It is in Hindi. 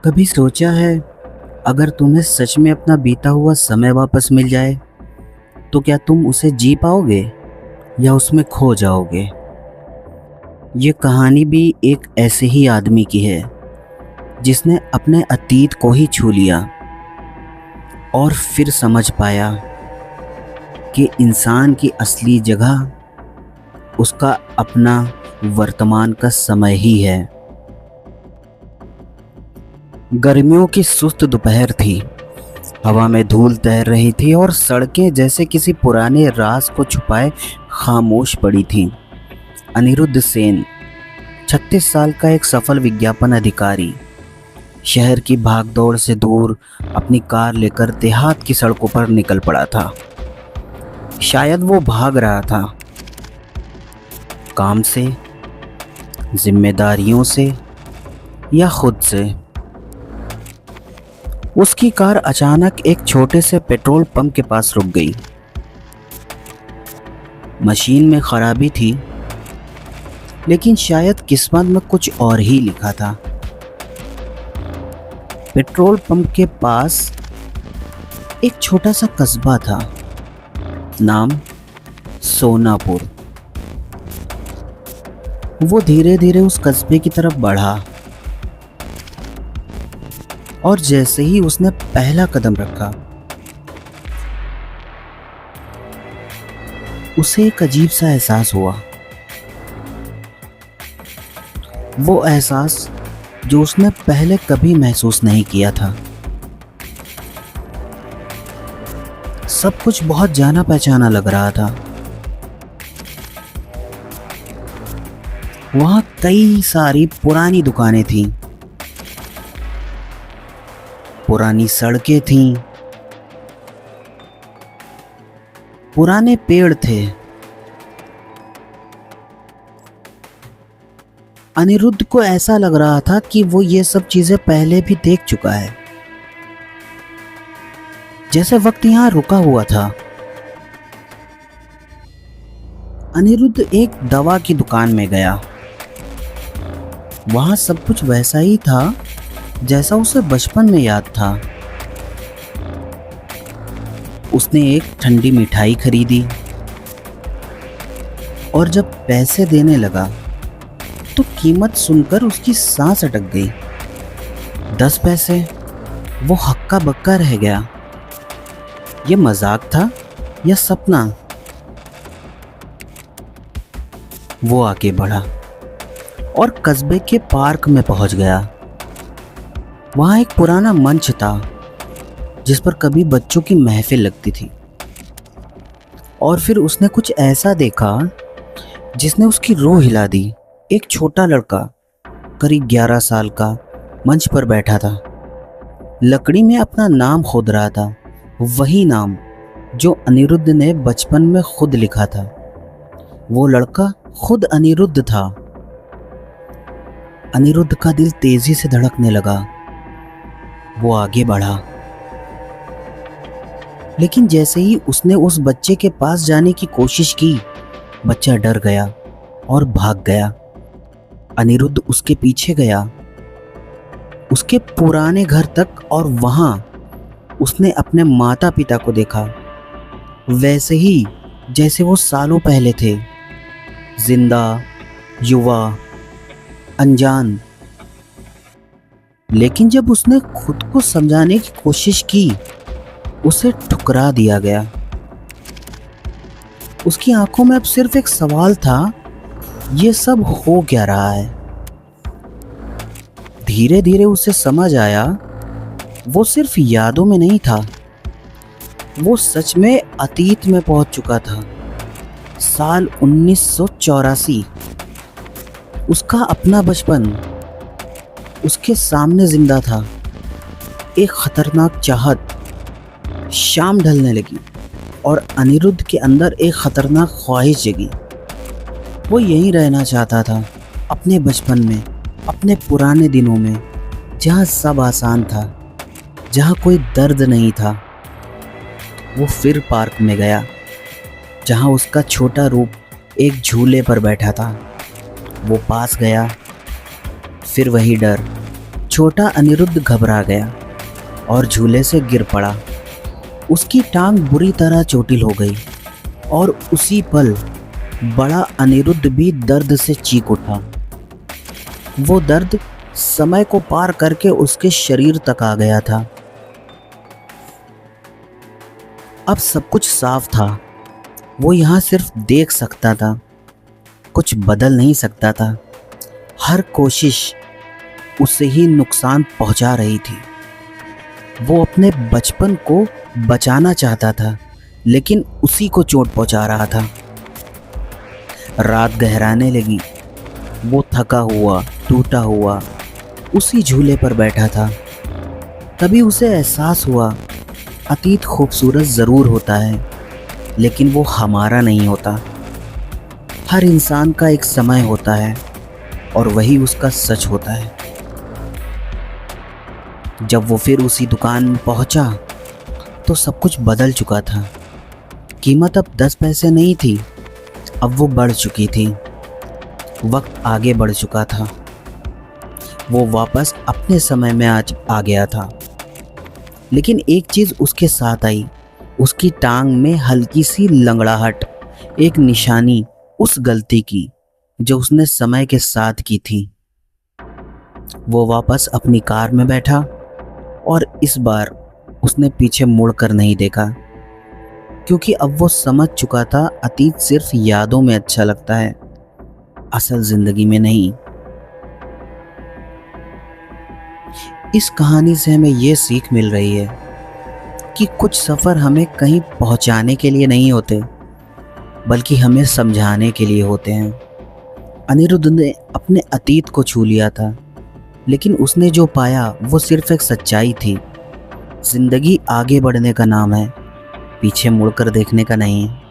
कभी सोचा है, अगर तुम्हें सच में अपना बीता हुआ समय वापस मिल जाए तो क्या तुम उसे जी पाओगे या उसमें खो जाओगे? ये कहानी भी एक ऐसे ही आदमी की है जिसने अपने अतीत को ही छू लिया और फिर समझ पाया कि इंसान की असली जगह उसका अपना वर्तमान का समय ही है। गर्मियों की सुस्त दोपहर थी। हवा में धूल तैर रही थी और सड़कें जैसे किसी पुराने राज को छुपाए खामोश पड़ी थीं। अनिरुद्ध सेन 36 साल का एक सफल विज्ञापन अधिकारी शहर की भागदौड़ से दूर अपनी कार लेकर देहात की सड़कों पर निकल पड़ा था। शायद वो भाग रहा था काम से, जिम्मेदारियों से या खुद से। उसकी कार अचानक एक छोटे से पेट्रोल पंप के पास रुक गई। मशीन में खराबी थी, लेकिन शायद किस्मत में कुछ और ही लिखा था। पेट्रोल पंप के पास एक छोटा सा कस्बा था, नाम सोनापुर। वो धीरे धीरे उस कस्बे की तरफ बढ़ा और जैसे ही उसने पहला कदम रखा, उसे एक अजीब सा एहसास हुआ। वो एहसास जो उसने पहले कभी महसूस नहीं किया था। सब कुछ बहुत जाना पहचाना लग रहा था। वहां कई सारी पुरानी दुकानें थीं, पुरानी सड़कें थीं, पुराने पेड़ थे। अनिरुद्ध को ऐसा लग रहा था कि वो ये सब चीजें पहले भी देख चुका है, जैसे वक्त यहां रुका हुआ था। अनिरुद्ध एक दवा की दुकान में गया। वहां सब कुछ वैसा ही था जैसा उसे बचपन में याद था। उसने एक ठंडी मिठाई खरीदी और जब पैसे देने लगा तो कीमत सुनकर उसकी सांस अटक गई। 10 पैसे। वो हक्का बक्का रह गया। ये मजाक था या सपना? वो आगे बढ़ा और कस्बे के पार्क में पहुंच गया। वहां एक पुराना मंच था जिस पर कभी बच्चों की महफिल लगती थी। और फिर उसने कुछ ऐसा देखा जिसने उसकी रूह हिला दी। एक छोटा लड़का करीब 11 साल का मंच पर बैठा था। लकड़ी में अपना नाम खोद रहा था, वही नाम जो अनिरुद्ध ने बचपन में खुद लिखा था। वो लड़का खुद अनिरुद्ध था। अनिरुद्ध का दिल तेजी से धड़कने लगा। वो आगे बढ़ा, लेकिन जैसे ही उसने उस बच्चे के पास जाने की कोशिश की, बच्चा डर गया और भाग गया। अनिरुद्ध उसके पीछे गया, उसके पुराने घर तक, और वहां उसने अपने माता पिता को देखा, वैसे ही जैसे वो सालों पहले थे। जिंदा, युवा, अनजान। लेकिन जब उसने खुद को समझाने की कोशिश की, उसे ठुकरा दिया गया। उसकी आंखों में अब सिर्फ एक सवाल था, ये सब हो क्या रहा है? धीरे धीरे उसे समझ आया, वो सिर्फ यादों में नहीं था, वो सच में अतीत में पहुंच चुका था। साल 1984। उसका अपना बचपन उसके सामने जिंदा था। एक खतरनाक चाहत। शाम ढलने लगी और अनिरुद्ध के अंदर एक खतरनाक ख्वाहिश जगी। वो यहीं रहना चाहता था, अपने बचपन में, अपने पुराने दिनों में, जहाँ सब आसान था, जहाँ कोई दर्द नहीं था। वो फिर पार्क में गया, जहाँ उसका छोटा रूप एक झूले पर बैठा था। वो पास गया, फिर वही डर, छोटा अनिरुद्ध घबरा गया और झूले से गिर पड़ा। उसकी टांग बुरी तरह चोटिल हो गई और उसी पल बड़ा अनिरुद्ध भी दर्द से चीख उठा। वो दर्द समय को पार करके उसके शरीर तक आ गया था। अब सब कुछ साफ था। वो यहाँ सिर्फ देख सकता था, कुछ बदल नहीं सकता था। हर कोशिश उसे ही नुकसान पहुंचा रही थी। वो अपने बचपन को बचाना चाहता था, लेकिन उसी को चोट पहुंचा रहा था। रात गहराने लगी। वो थका हुआ, टूटा हुआ उसी झूले पर बैठा था। तभी उसे एहसास हुआ, अतीत खूबसूरत ज़रूर होता है, लेकिन वो हमारा नहीं होता। हर इंसान का एक समय होता है और वही उसका सच होता है। जब वो फिर उसी दुकान में पहुंचा तो सब कुछ बदल चुका था। कीमत अब 10 पैसे नहीं थी, अब वो बढ़ चुकी थी। वक्त आगे बढ़ चुका था। वो वापस अपने समय में आज आ गया था। लेकिन एक चीज़ उसके साथ आई, उसकी टांग में हल्की सी लंगड़ाहट, एक निशानी उस गलती की जो उसने समय के साथ की थी। वो वापस अपनी कार में बैठा और इस बार उसने पीछे मुड़कर नहीं देखा, क्योंकि अब वो समझ चुका था अतीत सिर्फ यादों में अच्छा लगता है, असल जिंदगी में नहीं। इस कहानी से हमें ये सीख मिल रही है कि कुछ सफ़र हमें कहीं पहुंचाने के लिए नहीं होते, बल्कि हमें समझाने के लिए होते हैं। अनिरुद्ध ने अपने अतीत को छू लिया था, लेकिन उसने जो पाया वो सिर्फ एक सच्चाई थी। जिंदगी आगे बढ़ने का नाम है, पीछे मुड़कर देखने का नहीं है।